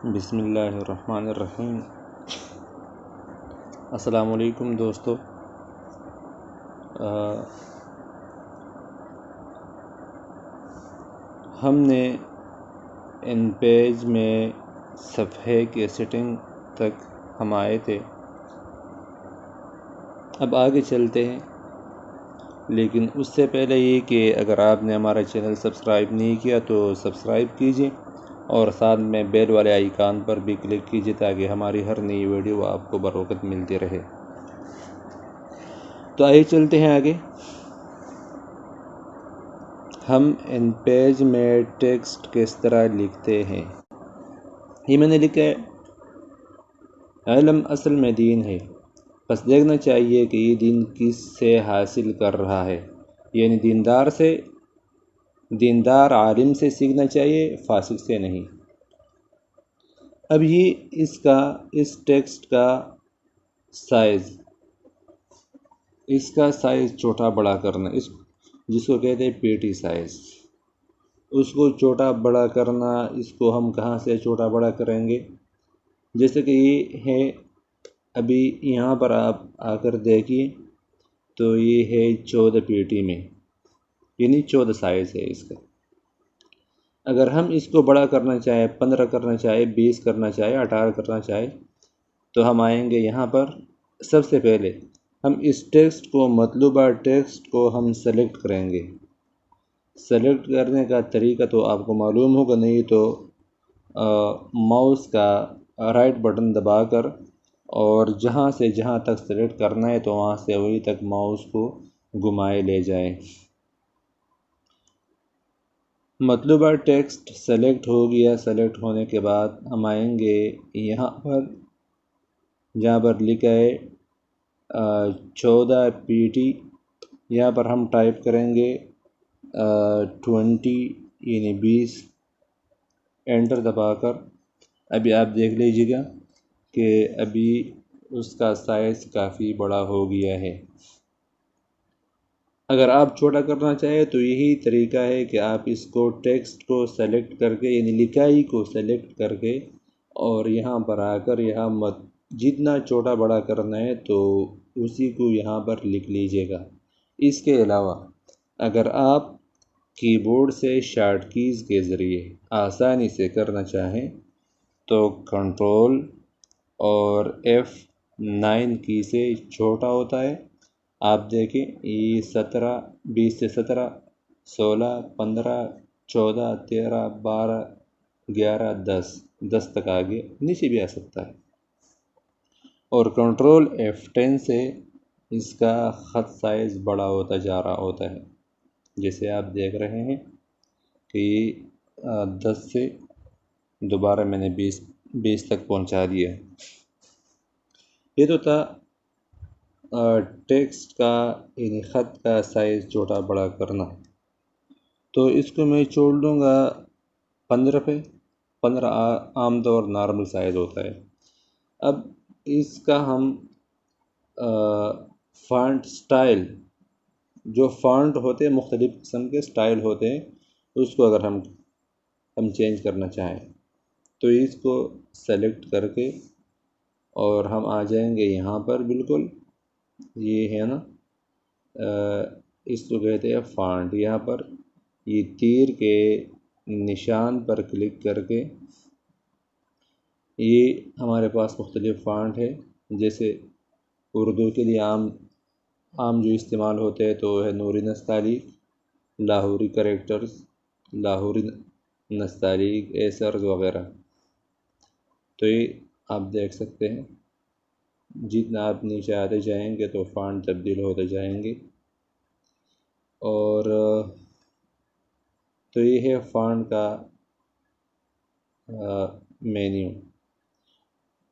بسم اللہ الرحمن الرحیم۔ السلام علیکم دوستو۔ ہم نے ان پیج میں صفحے کے سیٹنگ تک ہم آئے تھے، اب آگے چلتے ہیں، لیکن اس سے پہلے یہ کہ اگر آپ نے ہمارا چینل سبسکرائب نہیں کیا تو سبسکرائب کیجئے اور ساتھ میں بیل والے آئیکن پر بھی کلک کیجئے تاکہ ہماری ہر نئی ویڈیو آپ کو بروقت ملتی رہے۔ تو آئیے چلتے ہیں آگے۔ ہم ان پیج میں ٹیکسٹ کس طرح لکھتے ہیں، یہ میں نے لکھا ہے، علم اصل میں دین ہے، بس دیکھنا چاہیے کہ یہ دین کس سے حاصل کر رہا ہے، یعنی دیندار عالم سے سیکھنا چاہیے، فاسق سے نہیں۔ اب یہ اس ٹیکسٹ کا سائز چھوٹا بڑا کرنا، جس کو کہتے ہیں پی ٹی سائز، اس کو چھوٹا بڑا کرنا، اس کو ہم کہاں سے چھوٹا بڑا کریں گے؟ جیسے کہ یہ ہے، ابھی یہاں پر آپ آ کر دیکھیے تو یہ ہے 14 پی ٹی میں، یعنی 14 سائز ہے اس کا۔ اگر ہم اس کو بڑا کرنا چاہے، 15 کرنا چاہے، 20 کرنا چاہے، 18 کرنا چاہے، تو ہم آئیں گے یہاں پر۔ سب سے پہلے ہم اس ٹیکسٹ کو، مطلوبہ ٹیکسٹ کو ہم سلیکٹ کریں گے۔ سلیکٹ کرنے کا طریقہ تو آپ کو معلوم ہوگا، نہیں تو ماؤس کا رائٹ بٹن دبا کر اور جہاں سے جہاں تک سلیکٹ کرنا ہے تو وہاں سے وہیں تک ماؤس کو گھمائے لے جائیں۔ مطلوبہ ٹیکسٹ سلیکٹ ہو گیا۔ سلیکٹ ہونے کے بعد ہم آئیں گے یہاں پر، جہاں پر لکھا ہے 14 پی ٹی، یہاں پر ہم ٹائپ کریں گے 20 یعنی 20، انٹر دبا کر۔ ابھی آپ دیکھ لیجیے گا کہ ابھی اس کا سائز کافی بڑا ہو گیا ہے۔ اگر آپ چھوٹا کرنا چاہیں تو یہی طریقہ ہے کہ آپ اس کو ٹیکسٹ کو سلیکٹ کر کے، یعنی لکھائی کو سلیکٹ کر کے، اور یہاں پر آ کر یہاں جتنا چھوٹا بڑا کرنا ہے تو اسی کو یہاں پر لکھ لیجیے گا۔ اس کے علاوہ اگر آپ کی بورڈ سے شارٹ کیز کے ذریعے آسانی سے کرنا چاہیں تو کنٹرول اور F9 کی سے چھوٹا ہوتا ہے۔ آپ دیکھیں یہ 17، 20 سے 17، 16، 15، 14، 13، 12، 11، 10 تک آگے نیچے بھی آ سکتا ہے، اور کنٹرول F10 سے اس کا خط سائز بڑا ہوتا جا رہا ہوتا ہے، جیسے آپ دیکھ رہے ہیں کہ 10 سے دوبارہ میں نے 20 تک پہنچا دیا۔ یہ تو تھا ٹیکسٹ کا، یعنی خط کا سائز چھوٹا بڑا کرنا۔ تو اس کو میں چھوڑ دوں گا 15 پہ۔ 15 عام طور نارمل سائز ہوتا ہے۔ اب اس کا ہم فانٹ سٹائل، جو فانٹ ہوتے ہیں، مختلف قسم کے سٹائل ہوتے ہیں، اس کو اگر ہم چینج کرنا چاہیں تو اس کو سلیکٹ کر کے اور ہم آ جائیں گے یہاں پر، بالکل یہ ہے نا، اس کو کہتے ہیں فانٹ۔ یہاں پر یہ تیر کے نشان پر کلک کر کے یہ ہمارے پاس مختلف فانٹ ہے، جیسے اردو کے لیے عام جو استعمال ہوتے ہیں تو ہے نوری نستعلیق، لاہوری کریکٹرز، لاہوری نستعلیق، ایسرز وغیرہ۔ تو یہ آپ دیکھ سکتے ہیں، جتنا آپ نیچے آتے جائیں گے تو فانٹ تبدیل ہوتے جائیں گے۔ اور تو یہ ہے فانٹ کا مینیو۔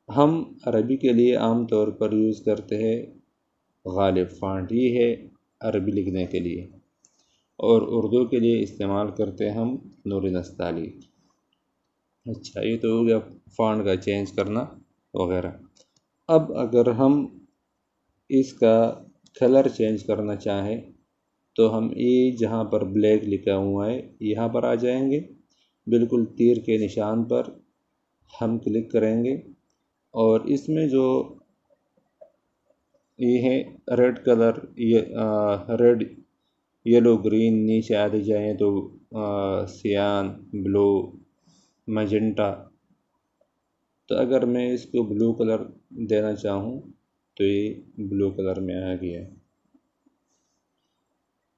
ہم عربی کے لیے عام طور پر یوز کرتے ہیں غالب فانٹ، یہ ہے عربی لکھنے کے لیے، اور اردو کے لیے استعمال کرتے ہیں ہم نوری نستعلیق۔ اچھا، یہ تو ہو گیا فانٹ کا چینج کرنا وغیرہ۔ اب اگر ہم اس کا کلر چینج کرنا چاہیں تو ہم یہ جہاں پر بلیک لکھا ہوا ہے یہاں پر آ جائیں گے، بالکل تیر کے نشان پر ہم کلک کریں گے اور اس میں جو یہ ہے ریڈ کلر، یہ ریڈ یلو گرین، نیچے آتے جائیں تو سیان، بلو، مجنٹا. تو اگر میں اس کو بلو کلر دینا چاہوں تو یہ بلو کلر میں آ گیا.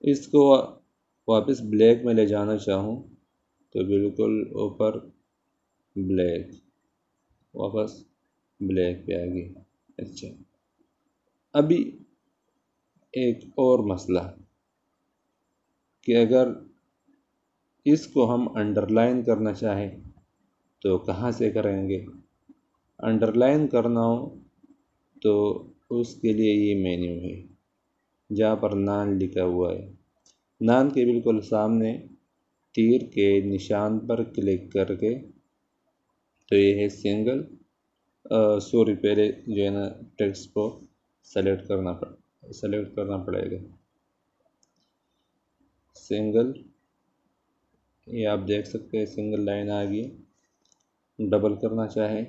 اس کو واپس بلیک میں لے جانا چاہوں تو بالکل اوپر بلیک، واپس بلیک پہ آ گئی. اچھا، ابھی ایک اور مسئلہ کہ اگر اس کو ہم انڈر لائن کرنا چاہیں تو کہاں سے کریں گے؟ انڈر لائن کرنا ہو تو اس کے لیے یہ مینیو ہے جہاں پر نان لکھا ہوا ہے. نان کے بالکل سامنے تیر کے نشان پر کلک کر کے تو یہ ہے سنگل. سوری، پہلے جو ہے نا ٹیکسٹ کو سلیکٹ کرنا پڑے گا. سنگل، یہ آپ دیکھ سکتے ہیں سنگل لائن آ گئی. ڈبل کرنا چاہیں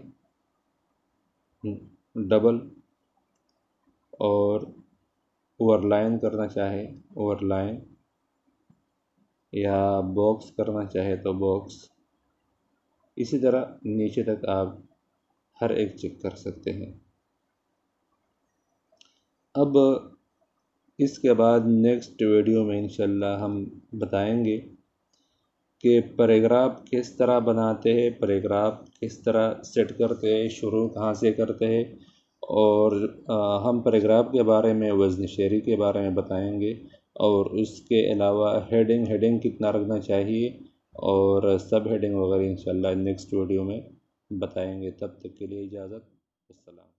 ڈبل، اور اوور لائن کرنا چاہے اوور لائن، یا باکس کرنا چاہے تو باکس. اسی طرح نیچے تک آپ ہر ایک چیک کر سکتے ہیں. اب اس کے بعد نیکسٹ ویڈیو میں انشاءاللہ ہم بتائیں گے کہ پیراگراف کس طرح بناتے ہیں، پیراگراف کس طرح سیٹ کرتے ہیں، شروع کہاں سے کرتے ہیں، اور ہم پیراگراف کے بارے میں وزن شعری کے بارے میں بتائیں گے، اور اس کے علاوہ ہیڈنگ کتنا رکھنا چاہیے، اور سب ہیڈنگ وغیرہ انشاءاللہ نیکسٹ ویڈیو میں بتائیں گے. تب تک کے لیے اجازت. السلام.